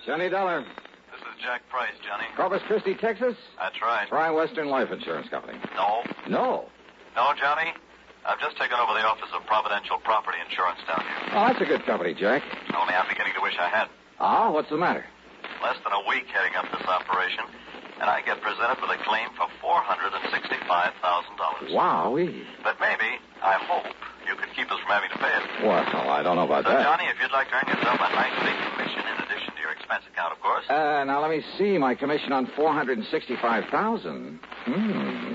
Johnny Dollar. This is Jack Price, Johnny. Corpus Christi, Texas? That's right. Try Western Life Insurance Company. No. No. No, Johnny. I've just taken over the office of Providential Property Insurance down here. Oh, that's a good company, Jack. Only I'm beginning to wish I had. Ah, what's the matter? Less than a week heading up this operation, and I get presented with a claim for $465,000. Wowee. But maybe, I hope, you could keep us from having to pay it. Well, I don't know about So, that. Johnny, if you'd like to earn yourself a nice big commission in addition to your expense account, of course. Now, let me see. My commission on $465,000.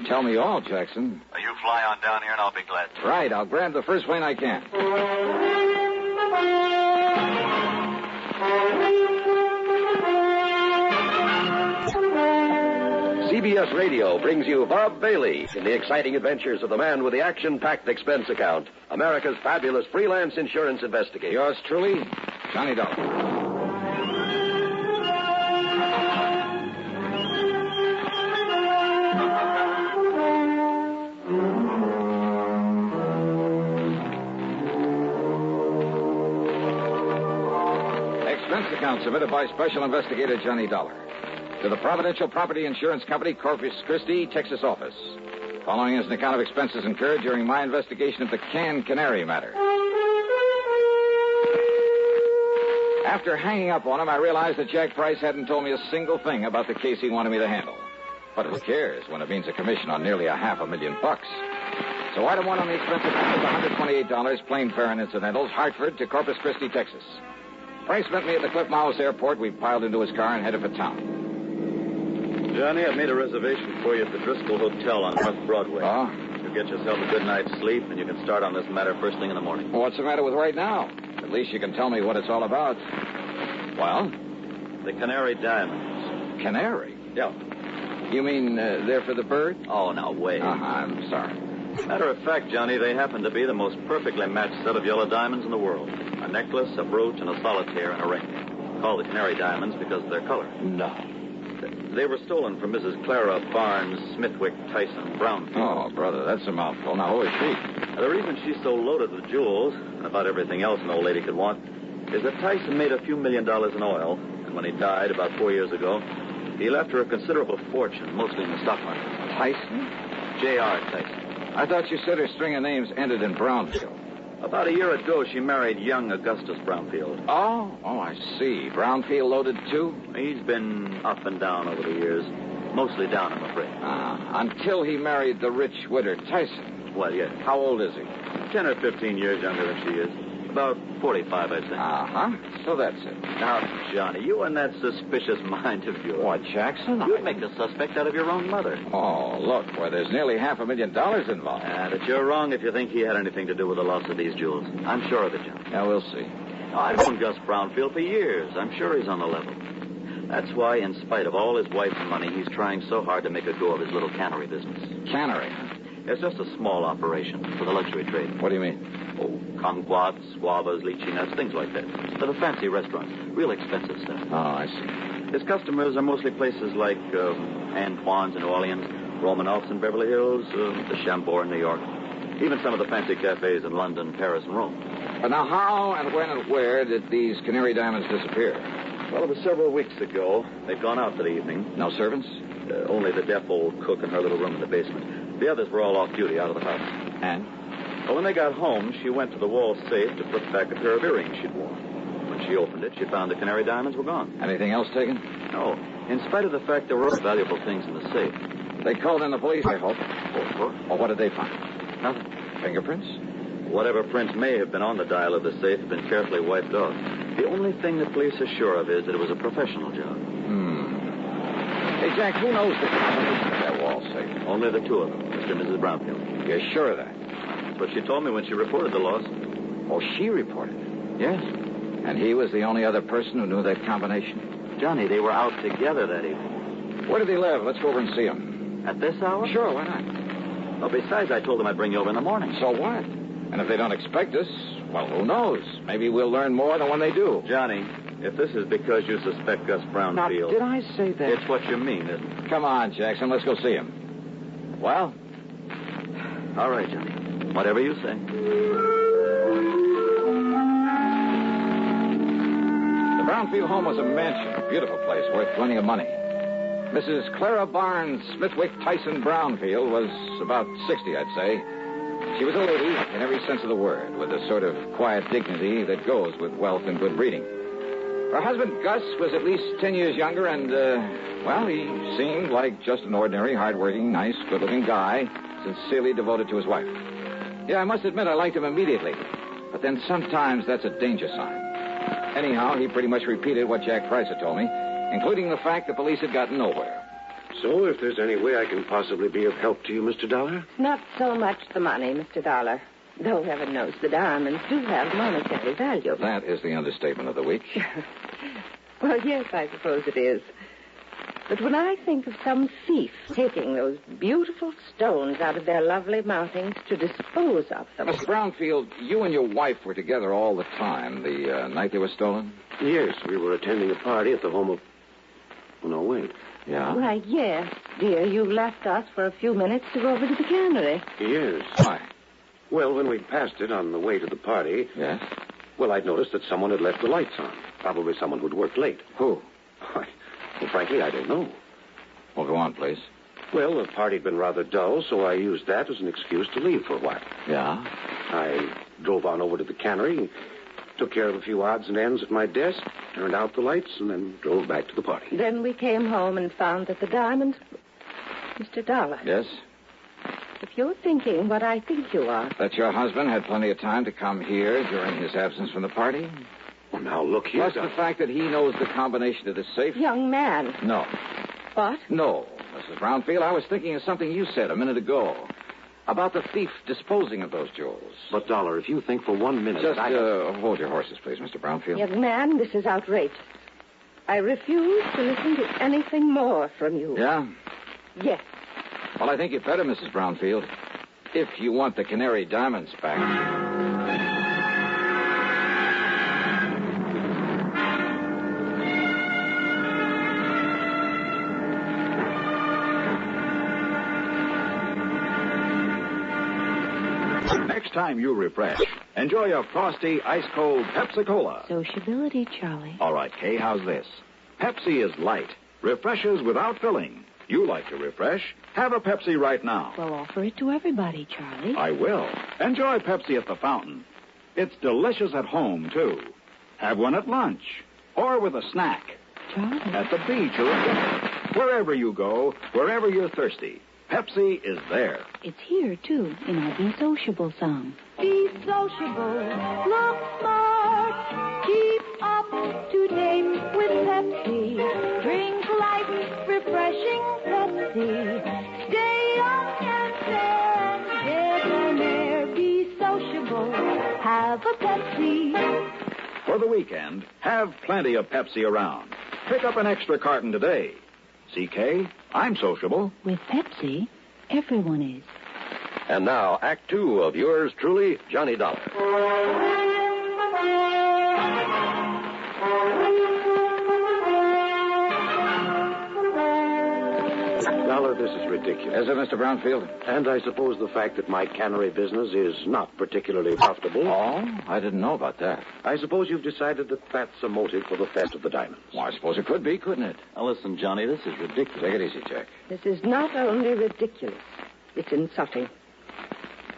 Tell me all, Jackson. You fly on down here, and I'll be glad to. Right, I'll grab the first plane I can. CBS Radio brings you Bob Bailey in the exciting adventures of the man with the action-packed expense account, America's fabulous freelance insurance investigator. Yours truly, Johnny Dollar. Expense account submitted by Special Investigator Johnny Dollar to the Providential Property Insurance Company, Corpus Christi, Texas office. Following is an account of expenses incurred during my investigation of the Canary matter. After hanging up on him, I realized that Jack Price hadn't told me a single thing about the case he wanted me to handle. But who cares when it means a commission on nearly $500,000? So item one on the expense account is $128, plain fare and incidentals, Hartford to Corpus Christi, Texas. Price met me at the Cliff Mouse Airport. We piled into his car and headed for town. Johnny, I've made a reservation for you at the Driscoll Hotel on North Broadway. Oh? You'll get yourself a good night's sleep, and you can start on this matter first thing in the morning. Well, what's the matter with right now? At least you can tell me what it's all about. Well? The Canary diamonds. Canary? Yeah. You mean they're for the bird? Oh, now, wait. I'm sorry. Matter of fact, Johnny, they happen to be the most perfectly matched set of yellow diamonds in the world. A necklace, a brooch, and a solitaire and a ring. Called the Canary diamonds because of their color. No. They were stolen from Mrs. Clara Barnes Smithwick Tyson Brownfield. Oh, brother, that's a mouthful. Now, who is she? The reason she's so loaded with jewels, and about everything else an old lady could want, is that Tyson made a few $1 million in oil, and when he died about 4 years ago, he left her a considerable fortune, mostly in the stock market. Tyson? J.R. Tyson. I thought you said her string of names ended in Brownfield. About a year ago, she married young Augustus Brownfield. Oh, I see. Brownfield loaded, too? He's been up and down over the years. Mostly down, I'm afraid. Until he married the rich widow Tyson. Well, yes. How old is he? 10 or 15 years younger than she is. About 45, I'd say. So that's it. Now, Johnny, you and that suspicious mind of yours. What, Jackson? You'd make a suspect out of your own mother. Oh, look, there's nearly $500,000 involved. But you're wrong if you think he had anything to do with the loss of these jewels. I'm sure of it, Johnny. Yeah, we'll see. I've known Gus Brownfield for years. I'm sure he's on the level. That's why, in spite of all his wife's money, he's trying so hard to make a go of his little cannery business. Cannery? It's just a small operation for the luxury trade. What do you mean? Oh, kumquats, guavas, lychee nuts, things like that. For the fancy restaurants. Real expensive stuff. Oh, I see. His customers are mostly places like Antoine's in New Orleans, Romanoff's in Beverly Hills, the Chambord in New York. Even some of the fancy cafes in London, Paris, and Rome. But now, how and when and where did these Canary diamonds disappear? Well, it was several weeks ago. They'd gone out for the evening. No servants? Only the deaf old cook in her little room in the basement. The others were all off duty out of the house. And? Well, when they got home, she went to the wall safe to put back a pair of earrings she'd worn. When she opened it, she found the Canary diamonds were gone. Anything else taken? No. In spite of the fact there were valuable things in the safe. They called in the police, I hope. Oh, of course. Well, what did they find? Nothing. Fingerprints? Whatever prints may have been on the dial of the safe have been carefully wiped off. The only thing the police are sure of is that it was a professional job. Hey, Jack, who knows the combination of that wall safe? Only the two of them, Mr. and Mrs. Brownfield. You're sure of that? That's what she told me when she reported the loss. Oh, she reported it? Yes. And he was the only other person who knew that combination? Johnny, they were out together that evening. Where did he live? Let's go over and see him. At this hour? Sure, why not? Well, besides, I told them I'd bring you over in the morning. So what? And if they don't expect us, well, who knows? Maybe we'll learn more than when they do. Johnny, if this is because you suspect Gus Brownfield... Now, did I say that? It's what you mean, isn't it? Come on, Jackson, let's go see him. Well? All right, Johnny. Whatever you say. The Brownfield home was a mansion, a beautiful place, worth plenty of money. Mrs. Clara Barnes Smithwick Tyson Brownfield was about 60, I'd say. She was a lady in every sense of the word, with a sort of quiet dignity that goes with wealth and good breeding. Her husband, Gus, was at least 10 years younger, and, he seemed like just an ordinary, hard-working, nice, good-looking guy, sincerely devoted to his wife. Yeah, I must admit I liked him immediately, but then sometimes that's a danger sign. Anyhow, he pretty much repeated what Jack Price had told me, including the fact the police had gotten nowhere. So, if there's any way I can possibly be of help to you, Mr. Dollar? Not so much the money, Mr. Dollar. Though heaven knows the diamonds do have monetary value. That is the understatement of the week. Well, yes, I suppose it is. But when I think of some thief taking those beautiful stones out of their lovely mountings to dispose of them... Mr. Brownfield, you and your wife were together all the time the night they were stolen? Yes, we were attending a party at the home of... Oh, no, wait. Yeah? Why, yes, dear. You left us for a few minutes to go over to the Canary. Yes. Why? Well, when we passed it on the way to the party... Yes? Well, I'd noticed that someone had left the lights on. Probably someone who'd worked late. Who? Well, frankly, I don't know. Well, go on, please. Well, the party had been rather dull, so I used that as an excuse to leave for a while. Yeah? I drove on over to the Canary, took care of a few odds and ends at my desk, turned out the lights, and then drove back to the party. Then we came home and found that the diamonds... Mr. Dollar. Yes? If you're thinking what I think you are... That your husband had plenty of time to come here during his absence from the party? Well, now, look here. Plus the fact that he knows the combination to the safe? Young man. No. What? No, Mrs. Brownfield. I was thinking of something you said a minute ago. About the thief disposing of those jewels. But, Dollar, if you think for 1 minute... Just hold your horses, please, Mr. Brownfield. Young man, this is outrageous. I refuse to listen to anything more from you. Yeah? Yes. Well, I think you'd better, Mrs. Brownfield. If you want the Canary diamonds back. Next time you refresh, enjoy a frosty, ice-cold Pepsi-Cola. Sociability, Charlie. All right, Kay, how's this? Pepsi is light, refreshes without filling. You like to refresh? Have a Pepsi right now. Well, offer it to everybody, Charlie. I will. Enjoy Pepsi at the fountain. It's delicious at home, too. Have one at lunch or with a snack. Charlie. At the beach or at dinner. Wherever you go, wherever you're thirsty, Pepsi is there. It's here, too, in our Be Sociable song. Be sociable, look smart, keep up to date with Pepsi. Drink light, refreshing Pepsi. Stay young and fair and debonair. Be sociable, have a Pepsi. For the weekend, have plenty of Pepsi around. Pick up an extra carton today. CK, I'm sociable. With Pepsi, everyone is. And now, Act Two of yours truly, Johnny Dollar. Dollar, this is ridiculous. Is it, Mr. Brownfield? And I suppose the fact that my cannery business is not particularly profitable. Oh, I didn't know about that. I suppose you've decided that that's a motive for the theft of the diamonds. Well, I suppose it could be, couldn't it? Now, listen, Johnny, this is ridiculous. Take it easy, Jack. This is not only ridiculous, it's insulting.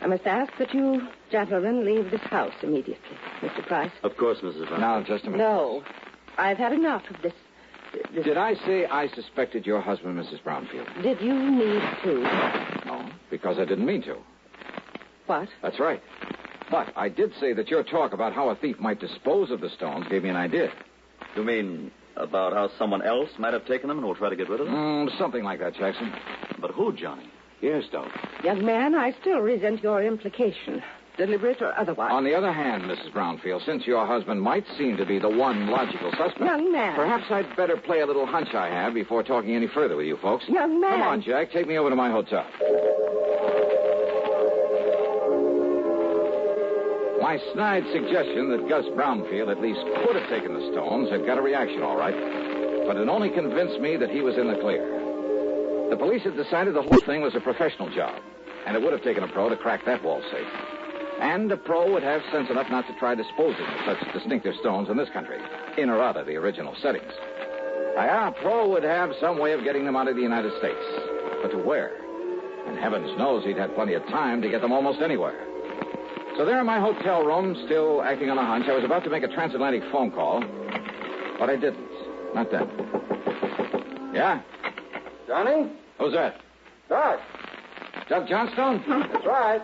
I must ask that you gentlemen leave this house immediately. Mr. Price? Of course, Mrs. Brown. Now, just a minute. No. I've had enough of this. Did I say I suspected your husband, Mrs. Brownfield? Did you need to? No, because I didn't mean to. What? That's right. But I did say that your talk about how a thief might dispose of the stones gave me an idea. You mean about how someone else might have taken them and will try to get rid of them? Something like that, Jackson. But who, Johnny? Yes, Dollar. Young man, I still resent your implication, deliberate or otherwise. On the other hand, Mrs. Brownfield, since your husband might seem to be the one logical suspect... Young man. Perhaps I'd better play a little hunch I have before talking any further with you folks. Young man. Come on, Jack. Take me over to my hotel. My snide suggestion that Gus Brownfield at least could have taken the stones had got a reaction, all right. But it only convinced me that he was in the clear. The police had decided the whole thing was a professional job, and it would have taken a pro to crack that wall safe. And a pro would have sense enough not to try disposing of such distinctive stones in this country. in or out of the original settings. Pro would have some way of getting them out of the United States. But to where? And heavens knows he'd had plenty of time to get them almost anywhere. So there in my hotel room, still acting on a hunch, I was about to make a transatlantic phone call, but I didn't. Not then. Yeah? Johnny? Who's that? Doc. Jack Johnstone? That's right.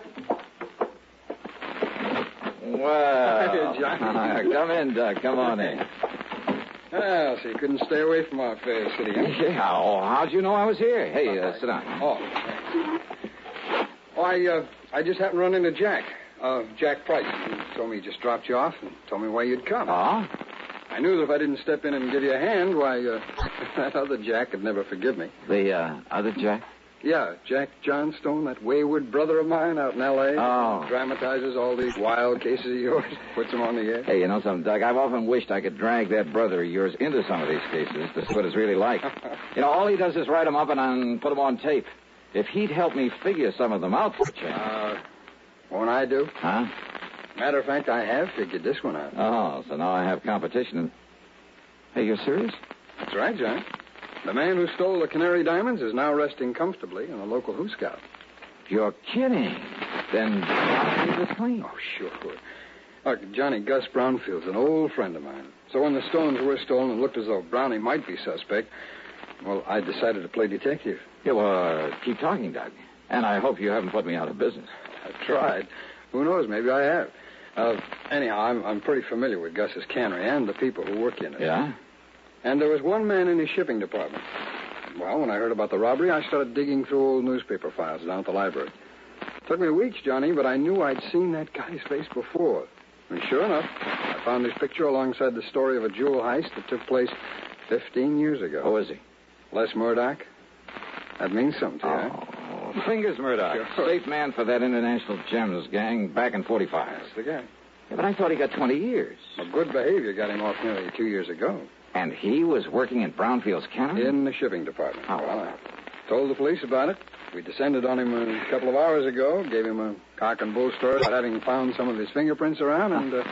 Well, Hi, Johnny. Come in, Doug. Come on in. Well, so you couldn't stay away from our fair city, huh? Yeah, how'd you know I was here? Hey, sit down. I just happened to run into Jack. Jack Price. He told me he just dropped you off and told me why you'd come. Oh? I knew that if I didn't step in and give you a hand, why, that other Jack would never forgive me. The, other Jack? Yeah, Jack Johnstone, that wayward brother of mine out in L.A. Oh. Dramatizes all these wild cases of yours, puts them on the air. Hey, you know something, Doug? I've often wished I could drag that brother of yours into some of these cases to see what it's really like. All he does is write them up and put them on tape. If he'd help me figure some of them out for a change. Won't I do? Huh? Matter of fact, I have figured this one out. Oh, so now I have competition. Hey, you're serious? That's right, John. The man who stole the Canary diamonds is now resting comfortably in a local Who Scout. You're kidding. Then I'll keep this clean. Oh, sure. Look, Johnny, Gus Brownfield's an old friend of mine. So when the stones were stolen and looked as though Brownie might be suspect, well, I decided to play detective. Yeah, well, keep talking, Doug. And I hope you haven't put me out of business. I've tried. Who knows? Maybe I have. Anyhow, I'm pretty familiar with Gus's cannery and the people who work in it. Yeah? And there was one man in his shipping department. Well, when I heard about the robbery, I started digging through old newspaper files down at the library. It took me weeks, Johnny, but I knew I'd seen that guy's face before. And sure enough, I found his picture alongside the story of a jewel heist that took place 15 years ago. Who is he? Les Murdoch. That means something to you, Oh, Fingers Murdoch. Sure. Safe man for that International Gems gang back in 45. That's the guy. Yeah, but I thought he got 20 years. Well, good behavior got him off nearly 2 years ago. And he was working in Brownfield's cannery? In the shipping department. Oh. Well, I told the police about it. We descended on him a couple of hours ago, gave him a cock and bull story about having found some of his fingerprints around, and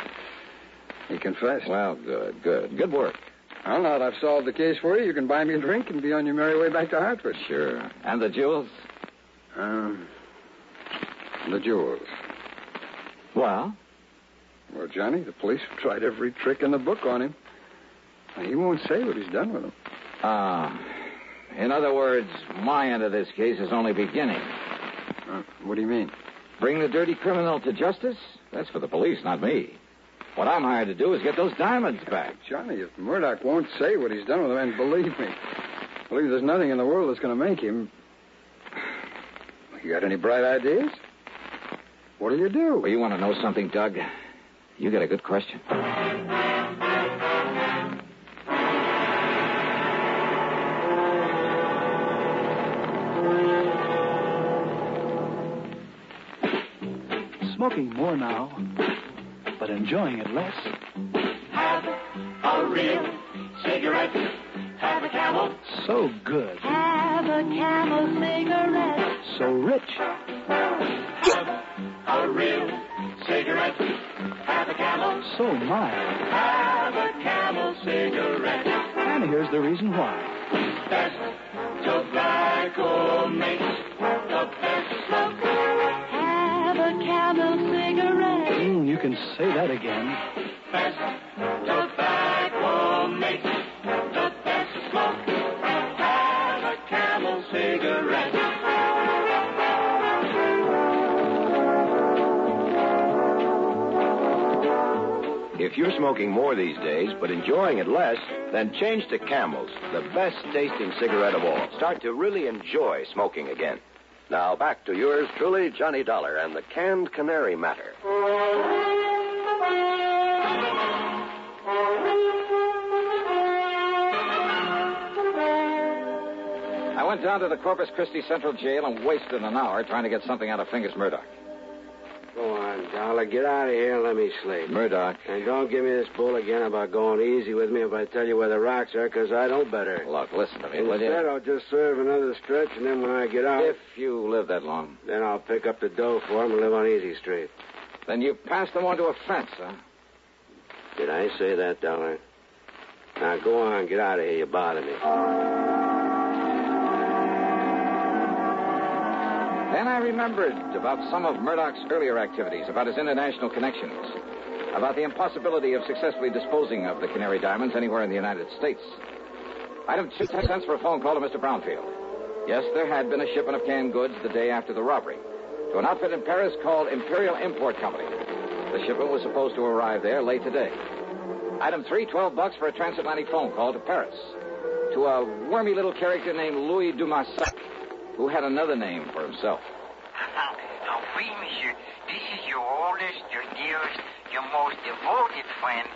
he confessed. Well, good. Good work. Well, now that I've solved the case for you, you can buy me a drink and be on your merry way back to Hartford. Sure. And the jewels? The jewels. Well? Well, Johnny, the police have tried every trick in the book on him. He won't say what he's done with them. In other words, my end of this case is only beginning. What do you mean? Bring the dirty criminal to justice? That's for the police, not me. What I'm hired to do is get those diamonds back. Johnny, if Murdoch won't say what he's done with them, and believe me, there's nothing in the world that's going to make him. You got any bright ideas? What'll you do? Well, you want to know something, Doug? You got a good question. Smoking more now, but enjoying it less. Have a real cigarette. Have a Camel. So good. Have a Camel cigarette. So rich. Have a real cigarette. Have a Camel. So mild. Have a Camel cigarette. And here's the reason why. Best tobacco makes the best smoke. Have a Camel cigarette. You can say that again. Best tobacco makes the best smoke. Have a Camel cigarette. If you're smoking more these days, but enjoying it less, then change to Camels, the best-tasting cigarette of all. Start to really enjoy smoking again. Now, back to yours truly, Johnny Dollar, and the canned Canary matter. I went down to the Corpus Christi Central Jail and wasted an hour trying to get something out of Fingers Murdoch. Go on, Dollar. Get out of here and let me sleep. Murdoch. And don't give me this bull again about going easy with me if I tell you where the rocks are, because I know better. Look, listen to me, will Instead, you? I'll just serve another stretch, and then when I get out... If you live that long. Then I'll pick up the dough for him and live on Easy Street. Then you passed them onto a fence, huh? Did I say that, Dollar? Now, go on. Get out of here. You bother me. Then I remembered about some of Murdoch's earlier activities, about his international connections, about the impossibility of successfully disposing of the Canary diamonds anywhere in the United States. Item 2 cents for a phone call to Mr. Brownfield. Yes, there had been a shipment of canned goods the day after the robbery to an outfit in Paris called Imperial Import Company. The shipment was supposed to arrive there late today. Item 3, $12 for a transatlantic phone call to Paris to a wormy little character named Louis Dumassac, who had another name for himself. Oui, monsieur. This is your oldest, your dearest, your most devoted friend,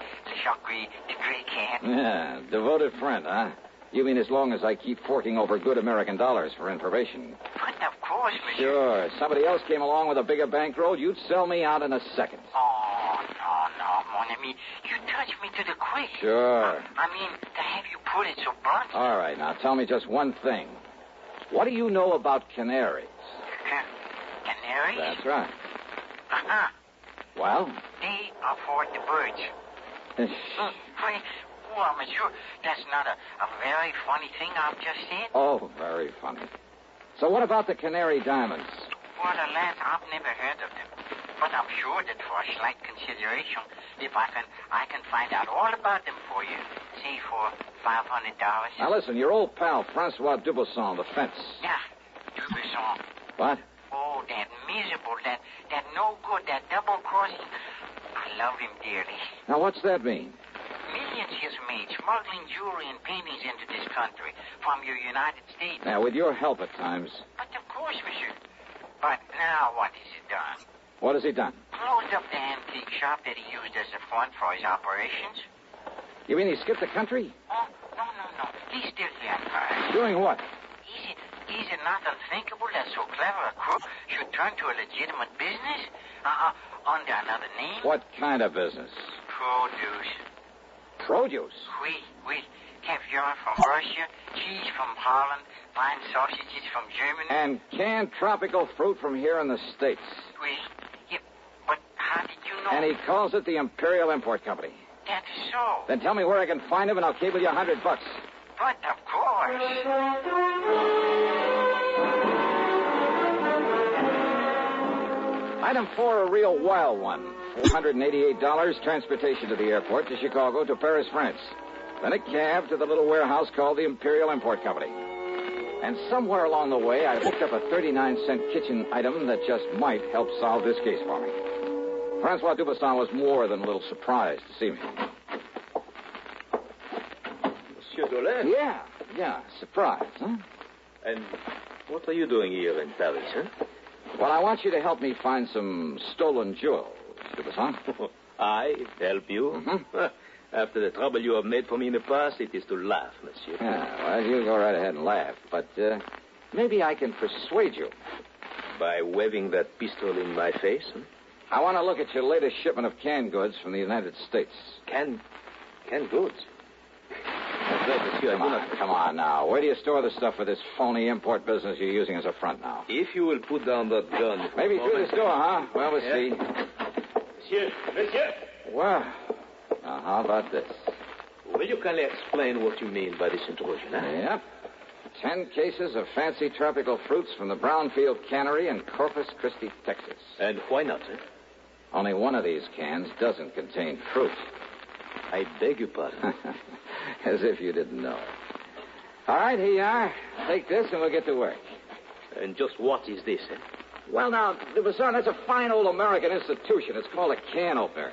Jacques the Great Can. Yeah, devoted friend, huh? You mean as long as I keep forking over good American dollars for information? But of course, monsieur. Sure. Somebody else came along with a bigger bankroll, you'd sell me out in a second. Oh, no, mon ami. You touched me to the quick. Sure. I mean, to have you put it so blunt. All right, now tell me just one thing. What do you know about canaries? Canaries? That's right. Uh-huh. Well? They are for the birds. Wait, well, monsieur, that's not a very funny thing I've just said. Oh, very funny. So what about the Canary diamonds? Well, alas, I've never heard of them. But I'm sure that for a slight consideration, if I can find out all about them for you, say for $500. Now listen, your old pal, Francois Dubuisson, the fence. Yeah, Dubuisson. What? Oh, that miserable, that no good, that double-crossing. I love him dearly. Now, what's that mean? Millions he's made smuggling jewelry and paintings into this country from your United States. Now, with your help at times. But of course, monsieur. But now what has he done? What has he done? Closed up the antique shop that he used as a front for his operations. You mean he skipped the country? Oh, no. He's still here. Doing what? Is it not unthinkable that so clever a crook should turn to a legitimate business? Under another name? What kind of business? Produce. Produce? Oui. Caviar from Russia, cheese from Holland, fine sausages from Germany. And canned tropical fruit from here in the States. Oui. Yeah, but how did you know? And he calls it the Imperial Import Company. That's so. Then tell me where I can find him and I'll cable you $100. But of course. Item 4, a real wild one. $488, transportation to the airport, to Chicago, to Paris, France. Then a cab to the little warehouse called the Imperial Import Company. And somewhere along the way, I picked up a 39-cent kitchen item that just might help solve this case for me. Francois Dubuisson was more than a little surprised to see me. Monsieur Dolan? Yeah, surprise, huh? And what are you doing here in Paris, huh? Well, I want you to help me find some stolen jewels, Dubuisson. I help you? Mm-hmm. After the trouble you have made for me in the past, it is to laugh, monsieur. Yeah, well, you go right ahead and laugh. But maybe I can persuade you. By waving that pistol in my face, huh? I want to look at your latest shipment of canned goods from the United States. Canned goods? That's right, monsieur. Come on now. Where do you store the stuff for this phony import business you're using as a front now? If you will put down that gun... Maybe through this door, huh? Well, we'll see. Monsieur! Well, now, how about this? Will you kindly explain what you mean by this intrusion, huh? Yep. 10 cases of fancy tropical fruits from the Brownfield Canary in Corpus Christi, Texas. And why not, eh? Only one of these cans doesn't contain fruit. I beg your pardon. As if you didn't know it. All right, here you are. Take this and we'll get to work. And just what is this, eh? Well, now, Dubuisson, that's a fine old American institution. It's called a can opener.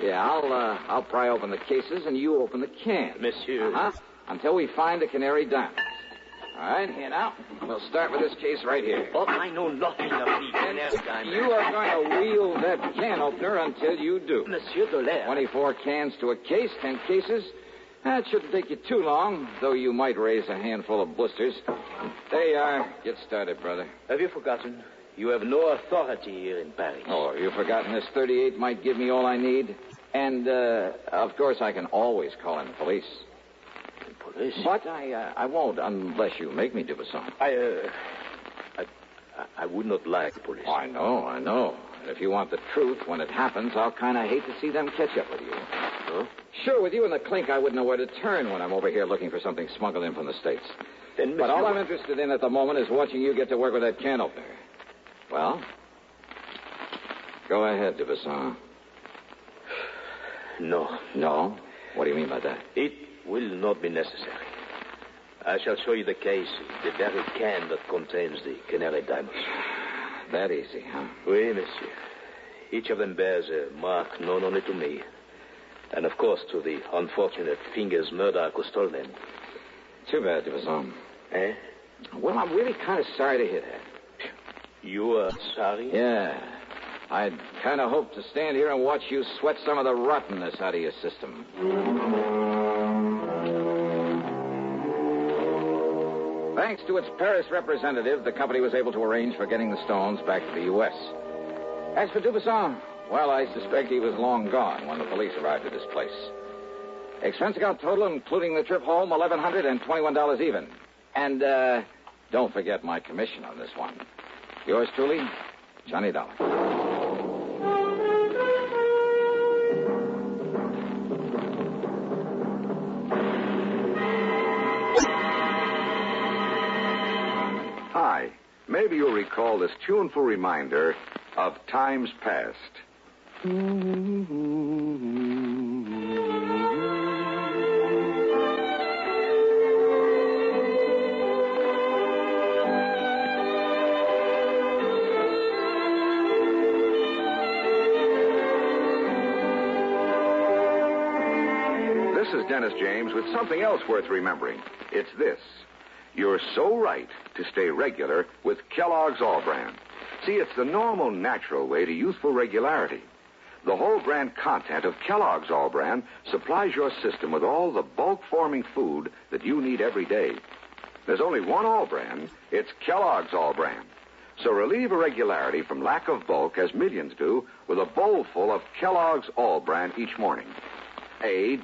Yeah, I'll pry open the cases and you open the can. Monsieur. Uh-huh. Until we find the Canary diamonds. All right, here now. We'll start with this case right here. Oh, I know nothing of these Canary diamonds. You are going to wheel that can opener until you do. Monsieur Dolan. 24 cans to a case, 10 cases. That shouldn't take you too long, though you might raise a handful of blisters. There you are. Get started, brother. Have you forgotten? You have no authority here in Paris. Oh, have you forgotten this 38 might give me all I need? And, of course, I can always call in the police. The police? But I won't unless you make me, Dubuisson. I would not like the police. Oh, I know. And if you want the truth when it happens, I'll kind of hate to see them catch up with you. Huh? Sure, with you in the clink, I wouldn't know where to turn when I'm over here looking for something smuggled in from the States. Then, But all I'm interested in at the moment is watching you get to work with that can opener. Well? Go ahead, Dubuisson. No. No? What do you mean by that? It will not be necessary. I shall show you the case, the very can that contains the Canary diamonds. That easy, huh? Oui, monsieur. Each of them bears a mark known only to me. And, of course, to the unfortunate fingers murder who stole them. Too bad, Dubuisson. Eh? Well, I'm really kind of sorry to hear that. You are sorry? Yeah. I'd kind of hoped to stand here and watch you sweat some of the rottenness out of your system. Thanks to its Paris representative, the company was able to arrange for getting the stones back to the U.S. As for Dubuisson, well, I suspect he was long gone when the police arrived at his place. Expense account total, including the trip home, $1,121 even. And, don't forget my commission on this one. Yours truly, Johnny Dollar. Hi. Maybe you'll recall this tuneful reminder of times past. This is Dennis James with something else worth remembering. It's this. You're so right to stay regular with Kellogg's All Brand. See, it's the normal, natural way to youthful regularity. The whole brand content of Kellogg's All Brand supplies your system with all the bulk-forming food that you need every day. There's only one All Brand. It's Kellogg's All Brand. So relieve irregularity from lack of bulk, as millions do, with a bowl full of Kellogg's All Brand each morning. ALL-BRAN.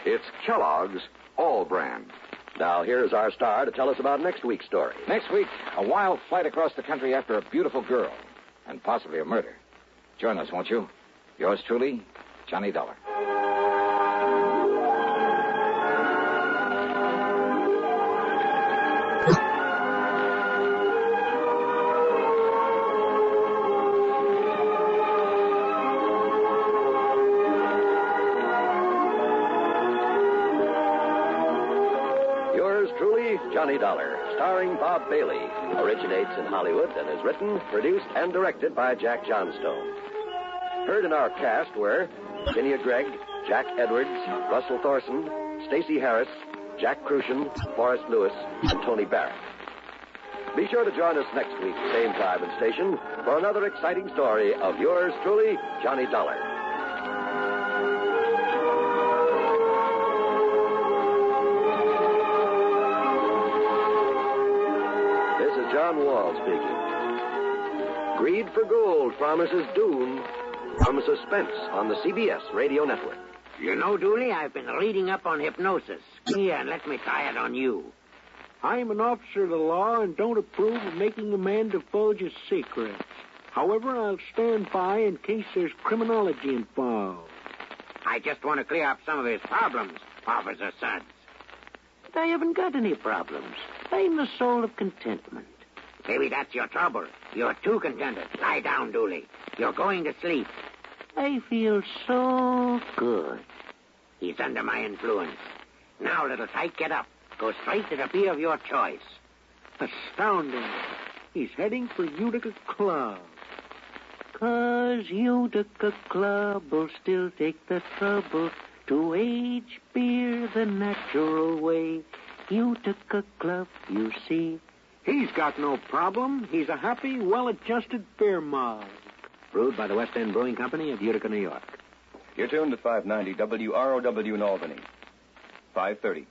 It's Kellogg's All Brand. Now, here's our star to tell us about next week's story. Next week, a wild flight across the country after a beautiful girl, and possibly a murder. Join us, won't you? Yours truly, Johnny Dollar. Johnny Dollar, starring Bob Bailey, originates in Hollywood and is written, produced, and directed by Jack Johnstone. Heard in our cast were Virginia Gregg, Jack Edwards, Russell Thorson, Stacey Harris, Jack Crucian, Forrest Lewis, and Tony Barrett. Be sure to join us next week, same time and station, for another exciting story of yours truly, Johnny Dollar. John Wall speaking. Greed for Gold promises doom from suspense on the CBS radio network. You know, Dooley, I've been reading up on hypnosis. Here, and let me try it on you. I'm an officer of the law and don't approve of making a man divulge his secrets. However, I'll stand by in case there's criminology involved. I just want to clear up some of his problems, Officer Suggs. But I haven't got any problems. I'm the soul of contentment. Maybe that's your trouble. You're too contented. Lie down, Dooley. You're going to sleep. I feel so good. He's under my influence. Now, little tyke, get up. Go straight to the beer of your choice. Astounding. He's heading for Utica Club. 'Cause Utica Club will still take the trouble to age beer the natural way. Utica Club, you see. He's got no problem. He's a happy, well-adjusted beer mug. Brewed by the West End Brewing Company of Utica, New York. You're tuned to 590 WROW in Albany. 5:30.